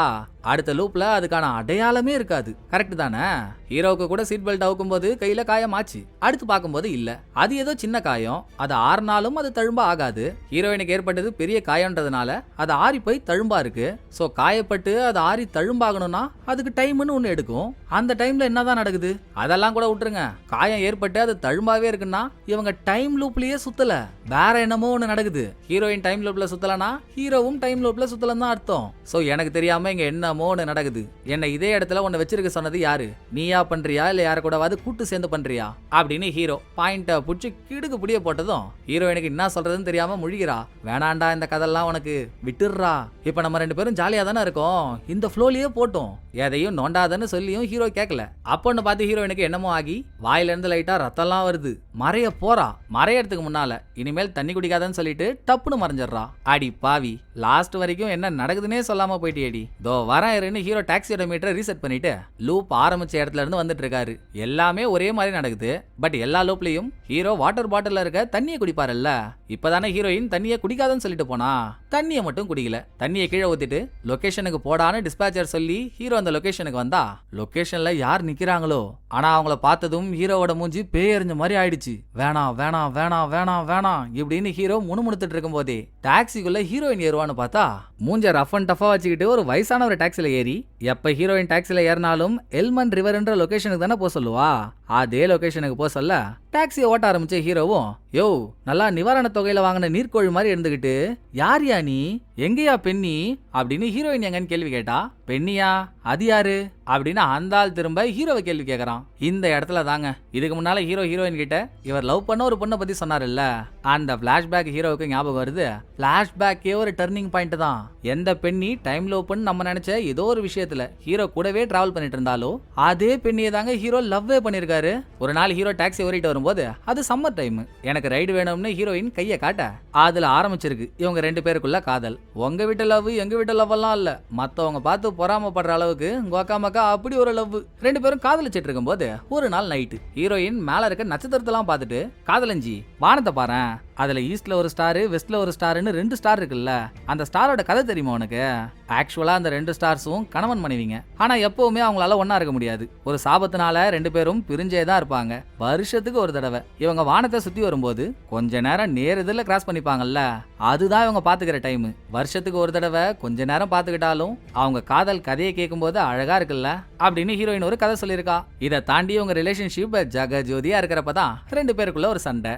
அடுத்த லூப்ல அதுக்கான அடையாளமே இருக்காது. கரெக்ட் தானே? ஹீரோவுக்கு கூட சீட் பெல்ட் அவுக்கும் போது கையில காயம் ஆச்சு. அடுத்து பார்க்கும்போது இல்ல, அது ஏதோ சின்ன காயம். அது ஆறுனாலும் அது தழும்பா ஆகாது. ஹீரோயினுக்கு ஏற்பட்டது பெரிய காயம்ன்றதுனால அது ஆறி போய் தழும்பா இருக்கு. சோ காயப்பட்டு அது ஆறி தழும்பாகணும்னா அதுக்கு டைம்னு ஒண்ணு எடுக்கும். அந்த டைம்ல என்னதான் நடக்குது அதெல்லாம் கூட விட்டுருங்க. காயம் ஏற்பட்டு அது தழும்பாவே இருக்குன்னா இவங்க டைம் லூப்லயே சுத்தல, வேற என்னமோ ஒண்ணு நடக்குது. ஹீரோயின் டைம் லூப்ல சுத்தலனா ஹீரோவும் டைம் லூப்ல சுத்தலன்னு தான் அர்த்தம். சோ எனக்கு தெரியாம இங்க என்னமோ ஒண்ணு நடக்குது. என்ன இதே இடத்துல உன்னை வச்சிருக்க சொன்னது யாரு? நீயா பண்றியா இல்ல யார கூடவாது கூட்டு சேர்ந்து பண்றியா அப்படின்னு ஹீரோ பாயிண்ட புடிச்சு கிடுக்கு புடிய போட்டதும் ஹீரோயினுக்கு என்ன சொல்றதுன்னு தெரியாம முழிகிறா. வேணாண்டா இந்த கதெல்லாம் உனக்கு விட்டுடுறா. இப்ப நம்ம 2 பேரும் ஜாலியா தானே இருக்கோம், இந்த ஃப்ளோலயே போட்டோம், எதையும் நோண்டாதன்னு சொல்லியும் ஹீரோ கேட்கல. அப்பன்னு பார்த்து ஹீரோயினுக்கு என்னமோ ஆகி வாயில இருந்து லைட்டா ரத்தம்லாம் வருது. மறைய போறா. மறையறதுக்கு முன்னால இனிமேல் தண்ணி குடிக்காதன்னு சொல்லிட்டு டப்புன்னு மறைஞ்சிடறா. அடி பாவி, லாஸ்ட் வரைக்கும் என்ன நடக்குதுன்னே சொல்லாம போயிட்டியேடி. தோ வரேன் இருன்னு ஹீரோ டாக்ஸியோட மீட்டரை ரீசெட் பண்ணிட்டு லூப் ஆரம்பிச்ச இடத்துல இருந்து வந்துட்டு இருக்காரு. எல்லாமே ஒரே மாதிரி நடக்குது. பட் எல்லா லூப்லயும் ஹீரோ வாட்டர் பாட்டில்ல இருக்க தண்ணியை குடிப்பாருல்ல. இப்பதானே ஹீரோயின் தண்ணியை குடிக்காதன்னு சொல்லிட்டு போனா, தண்ணியை மட்டும் குடிக்கல. தண்ணியை கீழே ஊத்திட்டு லொகேஷனுக்கு போடான்னு டிஸ்பேச்சர் சொல்லி ஹீரோ அந்த லொகேஷனுக்கு வந்தா லொகேஷன்ல யார் நிக்கிறாங்களோ ஆனா அவங்கள பார்த்ததும் ஹீரோவோட மூஞ்சி பேயறிஞ்ச மாதிரி ஆயிடுச்சு. வேணாம் வேணாம் வேணாம் வேணாம் வேணாம் இப்படின்னு ஹீரோ முணுமுணுத்துட்டு இருக்கும் போதே டாக்ஸிக்குள்ள ஹீரோயின் ஏறுவான்னு பார்த்தா மூஞ்ச ரஃப் அண்ட் டஃபா வச்சுக்கிட்டு ஒரு வயசான ஒரு டாக்ஸில ஏறி எப்ப ஹீரோயின் டாக்ஸில ஏறினாலும் எல்மன் ரிவர்ன்ற லொகேஷனுக்கு தானே போக சொல்லுவா. அதே லொகேஷனுக்கு போக சொல்ல டாக்ஸியை ஓட்ட ஆரம்பிச்ச ஹீரோவும், யோ நல்லா நிவாரண தொகையில வாங்கின நீர்க்கோழி மாதிரி இருந்துகிட்டு யாரியா நீ, எங்கயா பெண்ணி அப்படின்னு ஹீரோயின் எங்கன்னு கேள்வி கேட்டா, பெண்ணியா அது யாரு அப்படின்னு அந்த ஆள் திரும்ப ஹீரோவை கேள்வி கேட்கறான். இந்த இடத்துல தாங்க இதுக்கு முன்னால ஹீரோ ஹீரோயின் கிட்ட இவர் லவ் பண்ண ஒரு பொண்ணை பத்தி சொன்னார்ல, அந்த பிளாஷ்பேக் ஹீரோவுக்கு ஞாபகம் வருது. பிளாஷ்பேக்கே ஒரு டர்னிங் பாயிண்ட் தான். எந்த பெண்ணி டைம் லவ் பண்ணு நம்ம நினைச்ச ஏதோ ஒரு விஷயத்துல ஹீரோ கூடவே டிராவல் பண்ணிட்டு இருந்தாலும் அதே பெண்ணியை தாங்க ஹீரோ லவ்வே பண்ணிருக்காரு. ஒரு நாள் ஹீரோ டாக்ஸி ஓரிட்டு வரும்போது அது சம்மர் டைம், எனக்கு ரைடு வேணும்னு ஹீரோயின் கையை காட்ட அதுல ஆரம்பிச்சிருக்கு இவங்க 2 பேருக்குள்ள காதல். உங்க வீட்டு லவ் எங்க வீட்டு லவ் எல்லாம் இல்ல, மத்தவங்க பார்த்து பொறாமப்படுற அளவுக்கு கோக்கா மக்கா அப்படி ஒரு லவ். 2 பேரும் காதலிச்சிட்டு இருக்கும் போது ஒரு நாள் நைட்டு ஹீரோயின் மேல இருக்க நட்சத்திரத்தெல்லாம் பார்த்துட்டு, காதலஞ்சி வானத்தை பாரு, அதுல ஈஸ்ட்ல ஒரு ஸ்டார் வெஸ்ட்ல ஒரு ஸ்டார்னு 2 ஸ்டார் இருக்குல்ல, அந்த ஸ்டாரோட கதை தெரியுமா உனக்கு? ஆக்சுவலா அந்த 2 ஸ்டார்ஸும் கணவன் மனைவிங்க. ஆனா எப்பவுமே அவங்களால ஒன்னா இருக்க முடியாது. ஒரு சாபத்தினால 2 பேரும் பிரிஞ்சேதான் இருப்பாங்க. வருஷத்துக்கு ஒரு தடவை இவங்க வானத்தை சுத்தி வரும்போது கொஞ்ச நேரம் நேரத்துல கிராஸ் பண்ணிப்பாங்கல்ல, அதுதான் இவங்க பாத்துக்கிற டைம். வருஷத்துக்கு ஒரு தடவை கொஞ்ச நேரம் பாத்துக்கிட்டாலும் அவங்க காதல் கதையை கேட்கும் போது அழகா இருக்குல்ல அப்படின்னு ஹீரோயின் ஒரு கதை சொல்லியிருக்கா. இதை தாண்டி உங்க ரிலேஷன்ஷிப் ஜக ஜோதியா இருக்கிறப்பதான் 2 பேருக்குள்ள ஒரு சண்டை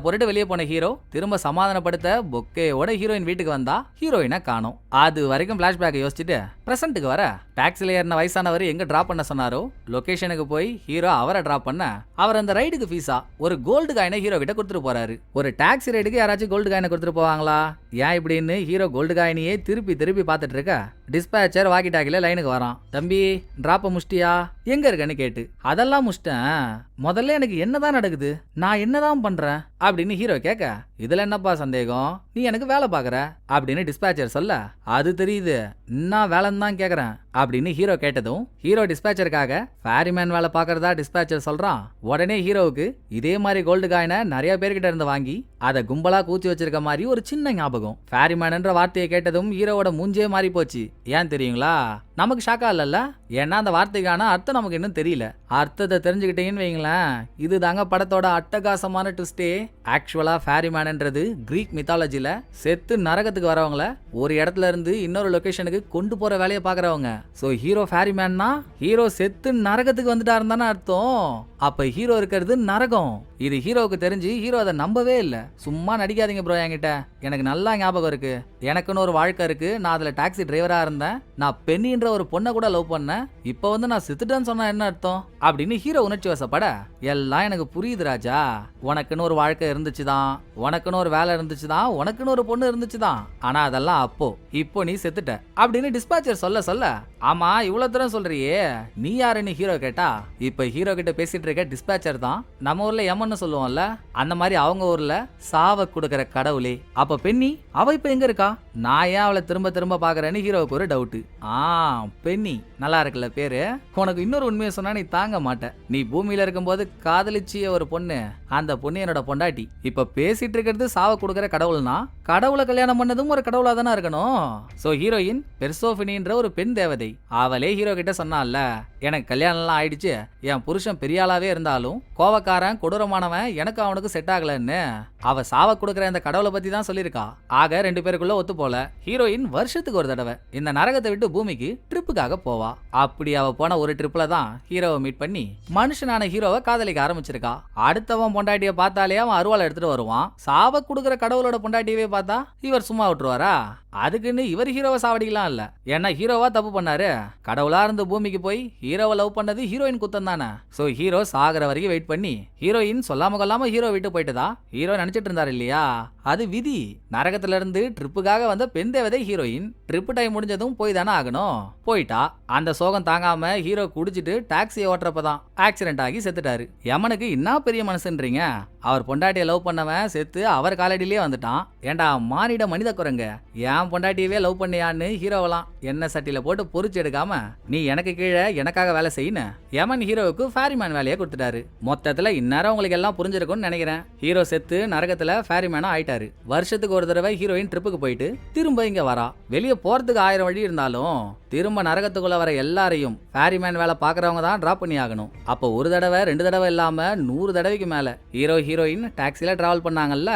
போட்டுட்டு வெளியே போன ஹீரோ திரும்ப சமாதானப்படுத்த பொக்கேயோட ஹீரோயின் வீட்டுக்கு வந்தா ஹீரோயினை காணோம். அது வரைக்கும் பிளாஷ்பேக் யோசிச்சுட்டு பிரசன்ட்டுக்கு வர டாக்ஸில ஏறின வயசானவர் எங்க டிராப் பண்ண சொன்னாரோ லொகேஷனுக்கு போய் ஹீரோ அவரை டிராப் பண்ண அவர் அந்த ரைடுக்கு ஃபீஸா ஒரு கோல்டு காயினை ஹீரோ கிட்ட கொடுத்துட்டு போறாரு. ஒரு டாக்ஸி ரைடுக்கு யாராச்சும் கோல்டு காயினை கொடுத்துட்டு போவாங்களா? ஏன் இப்படின்னு ஹீரோ கோல்டு காயினையே திருப்பி திருப்பி பார்த்துட்டு இருக்க டிஸ்பேச்சர் வாக்கி டாக்கில லைனுக்கு வரான். தம்பி டிராப்ப முஷ்டியா, எங்க இருக்கன்னு கேட்டு, அதெல்லாம் முஷ்டேன், முதல்ல எனக்கு என்னதான் நடக்குது, நான் என்னதான் பண்றேன் அப்படின்னு ஹீரோ கேட்க, இதுல என்னப்பா சந்தேகம், நீ எனக்கு வேலை பாக்குற அப்படின்னு டிஸ்பேச்சர் சொல்ல, அது தெரியுது நான் வேலைன்னு தான் கேக்குறேன் அப்படின்னு ஹீரோ கேட்டதும் ஹீரோ டிஸ்பேச்சருக்காக ஃபேரிமேன் வேலை பாக்குறதா டிஸ்பேச்சர் சொல்றான். உடனே ஹீரோவுக்கு இதே மாதிரி கோல்டு காயினை நிறைய பேர்கிட்ட இருந்து வாங்கி அதை கும்பலா கூச்சி வச்சிருக்க மாதிரி ஒரு சின்ன ஞாபகம். ஃபேரிமேன்ன்ற வார்த்தையை கேட்டதும் ஹீரோவோட மூஞ்சே மாறி போச்சு. ஏன் தெரியுங்களா? நமக்கு ஷாக்கா இல்லல்ல, ஏன்னா அந்த வார்த்தைக்கான அர்த்தம் நமக்கு இன்னும் தெரியல. அர்த்தத்தை தெரிஞ்சுக்கிட்டீங்கன்னு வைங்களேன், இது தாங்க படத்தோட அட்டகாசமான ட்விஸ்டே. ஆக்சுவலா ஃபேரிமேன்ன்றது கிரீக் மித்தாலஜில செத்து நரகத்துக்கு வரவங்கள ஒரு இடத்துல இருந்து இன்னொரு லொகேஷனுக்கு கொண்டு போற வேலையை பாக்குறவங்க. சோ ஹீரோ ஃபேரிமேன்னா ஹீரோ செத்து நரகத்துக்கு வந்துட்டாருன்னு தானே அர்த்தம். அப்ப ஹீரோ இருக்கிறது நரகம். இது ஹீரோவுக்கு தெரிஞ்சு ஹீரோ அதை நம்பவே இல்ல. சும்மா நடிக்காதீங்க ப்ரோ என்கிட்ட, எனக்கு நல்லா ஞாபகம் இருக்கு, எனக்குன்னு ஒரு வாழ்க்கை இருக்கு, நான் அதுல டாக்ஸி டிரைவரா இருந்தேன், நான் பெண்ணின்ற ஒரு பொண்ணை கூட லவ் பண்ணேன், இப்போ வந்து நான் செத்துட்டேன்னு சொன்னா என்ன அர்த்தம் அப்படின்னு ஹீரோ உணர்ச்சி வசப்பட, எல்லாம் எனக்கு புரியுது ராஜா, உனக்குன்னு ஒரு வாழ்க்கை இருந்துச்சுதான், உனக்குன்னு ஒரு வேலை இருந்துச்சுதான், உனக்குன்னு ஒரு பொண்ணு இருந்துச்சுதான், ஆனா அதெல்லாம் அப்போ, இப்போ நீ செத்துட்ட அப்படின்னு டிஸ்பாச்சர் சொல்ல சொல்ல, ஆமா இவ்வளவு தூரம் சொல்றியே நீ யாருன்னு ஹீரோ கேட்டா, இப்ப ஹீரோ கிட்ட பேசிட்டு இருக்க டிஸ்பாச்சர் தான் நம்ம ஊர்ல எமன்னு சொல்லுவோம்ல, அந்த மாதிரி அவங்க ஊர்ல சாவ கொடுக்கற கடவுளே. அப்ப பெண்ணி அவ இப்ப எங்க இருக்கா, நான் ஏன் அவளை திரும்ப திரும்ப பாக்குறேன்னு ஹீரோவுக்கு ஒரு டவுட். பெண்ணி நல்லா இருக்குல்ல பேரு. உனக்கு இன்னொரு உண்மையை சொன்னா நீ தாங்க மாட்ட. நீ பூமியில இருக்கும்போது காதலிச்சிய ஒரு பொண்ணு, அந்த பொண்ணு என்னோட பொண்டாட்டி. இப்ப பேசிட்டு இருக்கிறது சாவ கொடுக்கற கடவுள்னா கடவுளை கல்யாணம் பண்ணதும் ஒரு கடவுளா தானே இருக்கணும். சோ ஹீரோயின் பெர்சோஃபினின்ற ஒரு பெண் தேவதை. அவளே ஹீரோ கிட்ட சொன்னால, எனக்கு கல்யாணம் எல்லாம் ஆயிடுச்சு, என் புருஷன் பெரிய ஆளாவே இருந்தாலும் கோவக்காரன் கொடூரமானவன் எனக்கு அவனுக்கு செட் ஆகலன்னு அவ சாவ கொடுக்கற இந்த கடவுளை பத்தி தான் சொல்லியிருக்கா. ஆக ரெண்டு பேருக்குள்ள ஒத்து போல ஹீரோயின் வருஷத்துக்கு ஒரு தடவை இந்த நரகத்தை விட்டு பூமிக்கு ட்ரிப்புக்காக போவா. அப்படி அவ போன ஒரு ட்ரிப்ல தான் ஹீரோவை மீட் பண்ணி மனுஷனான ஹீரோவை காதலிக்க ஆரம்பிச்சிருக்கா. அடுத்தவன் பொண்டாட்டிய பார்த்தாலே அவன் அருவாளை எடுத்துட்டு வருவான். சாவ கொடுக்கற கடவுளோட பொண்டாட்டியவே பார்த்தா இவர் சும்மா விட்டுருவாரா? அதுக்குன்னு இவர் ஹீரோவை சாவடிக்கலாம் இல்ல. ஏன்னா ஹீரோவா தப்பு பண்ணாரு. கடவுளா இருந்து பூமிக்கு போய் ஹீரோவை லவ் பண்ணது ஹீரோயின் குத்தம் தானே. சோ ஹீரோ சாகிற வரைக்கும் வெயிட் பண்ணி ஹீரோயின் சொல்லாம கொல்லாம ஹீரோ விட்டு போயிட்டுதா ஹீரோ நினைச்சிட்டு இருந்தாரு இல்லையா, அது விதி. நரகத்துல இருந்து ட்ரிப்புக்காக வந்த பெண் தேவதை ஹீரோயின். ட்ரிப்பு டைம் முடிஞ்சதும் போய் தானே ஆகணும். போயிட்டா. அந்த சோகம் தாங்காம ஹீரோ குடிச்சிட்டு டாக்ஸியை ஓட்டுறப்பதான் ஆக்சிடென்ட் ஆகி செத்துட்டாரு. யமனுக்கு என்ன பெரிய மனசுன்றீங்க, அவர் பொண்டாட்டியை லவ் பண்ணவன் செத்து அவர் காலடியிலே வந்துட்டான். ஏண்டா மானிட மனித குரங்க, என் பொண்டாட்டியவே லவ் பண்ணியான்னு ஹீரோவெல்லாம் என்ன சட்டியில போட்டு பொறிச்சு எடுக்காம நீ எனக்கு கீழே எனக்காக வேலை செய்யணும் யமன் ஹீரோவுக்கு ஃபேரிமேன் வேலையை கொடுத்துட்டாரு. மொத்தத்துல இந்நேரம் உங்களுக்கு எல்லாம் புரிஞ்சிருக்கும்னு நினைக்கிறேன். ஹீரோ செத்து நரகத்துல ஃபேரிமேனா ஆயிட்டாரு. வருஷத்துக்கு ஒரு தடவை ஹீரோயின் ட்ரிப்புக்கு போயிட்டு திரும்ப இங்க வரா. வெளியே போறதுக்கு 1000 வழி இருந்தாலும் திரும்ப நரகத்துக்குள்ள வர எல்லாரையும் ஃபேரிமேன் வேலை பாக்குறவங்க தான் டிராப் பண்ணி ஆகணும். அப்போ ஒரு தடவை 2 தடவை இல்லாம 100 தடவைக்கு மேல ஹீரோ ஹீரோயின் டாக்ஸில டிராவல் பண்ணாங்கல்ல,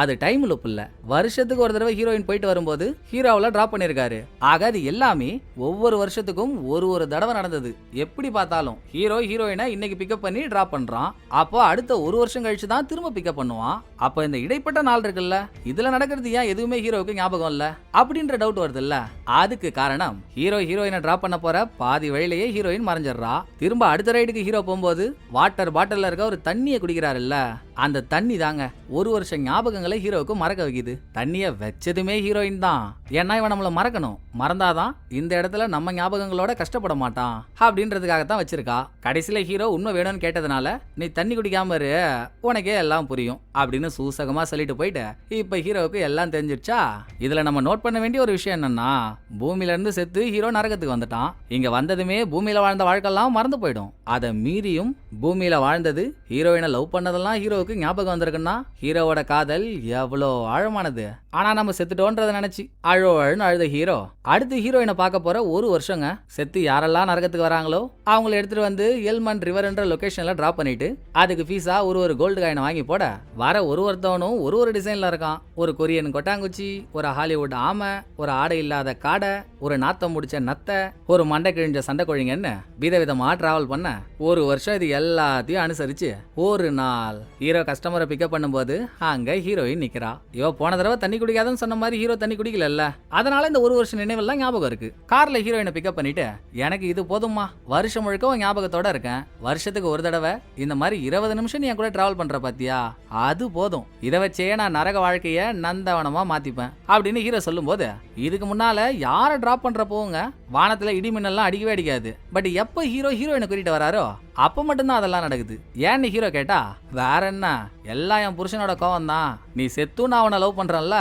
அது டைம் லூப் இல்ல. வருஷத்துக்கு ஒரு தடவை ஹீரோயின் போயிட்டு வரும்போது ஹீரோவுல டிராப் பண்ணிருக்காரு. ஆக அது எல்லாமே ஒவ்வொரு வருஷத்துக்கும் ஒரு தடவை நடந்தது. எப்படி பார்த்தாலும் ஹீரோ ஹீரோயினை இன்னைக்கு பிக்கப் பண்ணி டிராப் பண்றான். அப்போ அடுத்த ஒரு வருஷம் கழிச்சு தான் திரும்ப பிக்கப் பண்ணுவான். அப்ப இந்த இடைப்பட்ட நாள் இருக்குல்ல, இதுல நடக்கிறது ஏன் எதுவுமே ஹீரோவுக்கு ஞாபகம் இல்ல அப்படின்ற டவுட் வருது இல்ல. அதுக்கு காரணம் ஹீரோ ஹீரோயினை டிராப் பண்ண போற பாதி வழியிலேயே ஹீரோயின் மறைஞ்சிடறா. திரும்ப அடுத்த ரைடுக்கு ஹீரோ போகும்போது வாட்டர் பாட்டில்ல இருக்க ஒரு தண்ணியை குடிக்கிறாருல்ல, அந்த தண்ணி தாங்க ஒரு வருஷம் ஞாபகங்களை ஹீரோவுக்கு மறக்க வைக்குது. தண்ணிய வச்சதுமே ஹீரோயின் தான். ஏன்னா இவன் நம்மள மறக்கணும், மறந்தாதான் இந்த இடத்துல நம்ம ஞாபகங்களோட கஷ்டப்பட மாட்டான் அப்படின்றதுக்காகத்தான் வச்சிருக்கா. கடைசியில ஹீரோ உண்மை வேணும்னு கேட்டதுனால நீ தண்ணி குடிக்காம இரு, உனக்கே எல்லாம் புரியும் அப்படின்னு சூசகமா சொல்லிட்டு போயிட்டு இப்ப ஹீரோவுக்கு எல்லாம் தெரிஞ்சிடுச்சா. இதுல நம்ம நோட் பண்ண வேண்டிய ஒரு விஷயம் என்னன்னா, பூமியில இருந்து செத்து ஹீரோ நரகத்துக்கு வந்துட்டான். இங்க வந்ததுமே பூமியில வாழ்ந்த வாழ்க்கெல்லாம் மறந்து போயிடும். அதை மீறியும் பூமியில வாழ்ந்தது, ஹீரோயினை லவ் பண்ணதெல்லாம் ஹீரோவுக்கு ஞாபகம் வந்திருக்குன்னா ஹீரோவோட காதல் எவ்வளோ ஆழமானது. ஆனா நம்ம செத்துட்டோன்றதை நினைச்சு அழுன்னு அழுத ஹீரோ அடுத்து ஹீரோயினை பார்க்க போற ஒரு வருஷங்க செத்து யாரெல்லாம் நரகத்துக்கு வராங்களோ அவங்களை எடுத்துட்டு வந்து எல்மன் ரிவர் என்ற லொகேஷன்ல டிராப் பண்ணிட்டு அதுக்கு ஃபீஸா ஒரு கோல்டு காயினை வாங்கி போட வர ஒருத்தவனும் ஒரு டிசைன்ல இருக்கான். ஒரு கொரியன் கொட்டாங்குச்சி, ஒரு ஹாலிவுட் ஆமை, ஒரு ஆடை இல்லாத காடை, ஒரு நாத்தம் முடிச்ச நத்தை, ஒரு மண்டை கிழிஞ்ச சண்டை கோழிங்கன்னு விதவிதமா டிராவல் பண்ண ஒரு வருஷம் இது எல்லாத்தையும் அனுசரிச்சு ஒரு நாள் ஹீரோ கஸ்டமரை பிக்கப் பண்ணும்போது அங்க ஹீரோயின் நிக்கிறா. இவ போன தடவை தண்ணி குடிக்காதன்னு சொன்ன மாதிரி ஹீரோ தண்ணி குடிக்கல, அதனால இந்த ஒரு வருஷம் நினைவெல்லாம் ஞாபகம் இருக்கு. கார்ல ஹீரோயினை பிக்கப் பண்ணிட்டு எனக்கு இது போதுமா, வருஷம் முழுக்க ஞாபகத்தோட இருக்கேன், வருஷத்துக்கு ஒரு தடவை இந்த மாதிரி 20 நிமிஷம் நீ என் கூட டிராவல் பண்ற பாத்தியா, அது போதும், இதை வச்சே நான் நரக வாழ்க்கைய நந்தவனமா மாத்திப்பேன் அப்படின்னு ஹீரோ சொல்லும் போது, இதுக்கு முன்னால யார டிராப் பண்ற போங்க வானத்துல இடி மின்னல்லாம் அடிக்கவே அடிக்காது. பட் எப்ப ஹீரோ ஹீரோயினை கூட்டிட்டு வராரோ அப்ப மட்டும்தான் அதெல்லாம் நடக்குது. ஏன்னு ஹீரோ கேட்டா, வேற என்ன, எல்லாம் என் புருஷனோட கோவம் தான், நீ செத்து நான் அவனை லவ் பண்றேன்ல,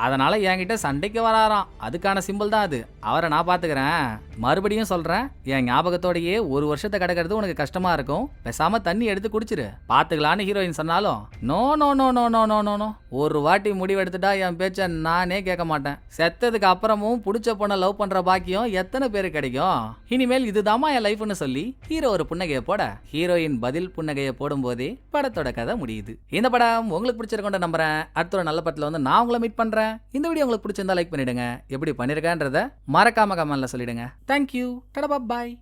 அதனால என்கிட்ட சண்டைக்கு வராராம், அதுக்கான சிம்பிள் தான் அது, அவரை நான் பாத்துக்கிறேன். மறுபடியும் சொல்றேன், என் ஞாபகத்தோடயே ஒரு வருஷத்தை கிடக்கிறது உனக்கு கஷ்டமா இருக்கும், பேசாம தண்ணி எடுத்து குடிச்சிரு, பாத்துக்கலான்னு ஹீரோயின் சொன்னாலும் no no no no no no no no, ஒரு வாட்டி முடிவெடுத்துட்டா என் பேச்ச நானே கேட்க மாட்டேன். செத்ததுக்கு அப்புறமும் புடிச்ச பொண்ணை லவ் பண்ற பாக்கியம் எத்தனை பேரு கிடைக்கும், இனிமேல் இதுதாமா என் லைஃப்னு சொல்லி ஹீரோ ஒரு புன்னகையை போட ஹீரோயின் பதில் புன்னகையை போடும் போதே படத்தோட கதை முடியுது. இந்த படம் உங்களுக்கு பிடிச்சிருக்கோன்னு நம்புறேன். அடுத்த ஒரு நல்ல படத்துல வந்து நான் உங்களை மீட் பண்றேன். இந்த வீடியோ உங்களுக்கு பிடிச்சிருந்தா லைக் பண்ணிடுங்க. எப்படி பண்ணிருக்கேன்றத மறக்காம கமெண்ட்ல சொல்லிடுங்க. தேங்க்யூ. டடா பாய்.